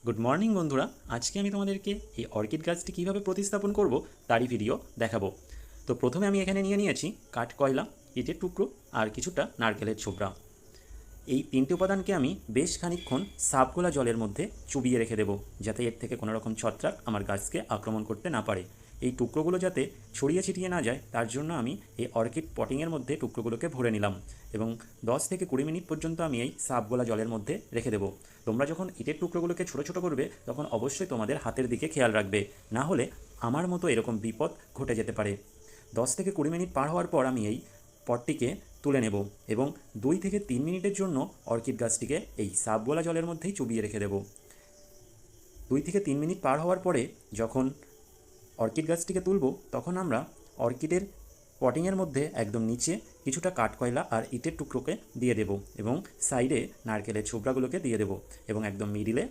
Good morning বন্ধুরা। আজকে আমি তোমাদেরকে এই অর্কিড গাছটি কীভাবে প্রতিস্থাপন করব তারই ভিডিও দেখাবো। তো প্রথমে আমি এখানে নিয়েছি কাঠ কয়লা, ইটের টুকরো আর কিছুটা নারকেলের ছোবড়া। এই তিনটে উপাদানকে আমি বেশ খানিকক্ষণ সাবগোলা জলের মধ্যে চুবিয়ে রেখে দেবো, যাতে এর থেকে কোনো রকম ছত্রাক আমার গাছকে আক্রমণ করতে না পারে। এই টুকরোগুলো যাতে ছড়িয়ে ছিটিয়ে না যায় তার জন্য আমি এই অর্কিড পটিংয়ের মধ্যে টুকরোগুলোকে ভরে নিলাম এবং 10 থেকে 20 মিনিট পর্যন্ত আমি এই সাবগোলা জলের মধ্যে রেখে দেবো। তোমরা যখন ইটের টুকরোগুলোকে ছোটো ছোটো করবে তখন অবশ্যই তোমাদের হাতের দিকে খেয়াল রাখবে, না হলে আমার মতো এরকম বিপদ ঘটে যেতে পারে। 10 থেকে 20 মিনিট পার হওয়ার পর আমি এই পটটিকে তুলে নেব এবং 2 থেকে 3 মিনিটের জন্য অর্কিড গাছটিকে এই সাবগোলা জলের মধ্যেই চুবিয়ে রেখে দেব। 2 থেকে 3 মিনিট পার হওয়ার পরে যখন অর্কিড গাছটিকে তুলব তখন আমরা অর্কিডের পটিংয়ের মধ্যে একদম নিচে কিছুটা কাঠকয়লা আর ইটের টুকরোকে দিয়ে দেব এবং সাইডে নারকেলের ছোবড়াগুলোকে দিয়ে দেব এবং একদম মিডিলে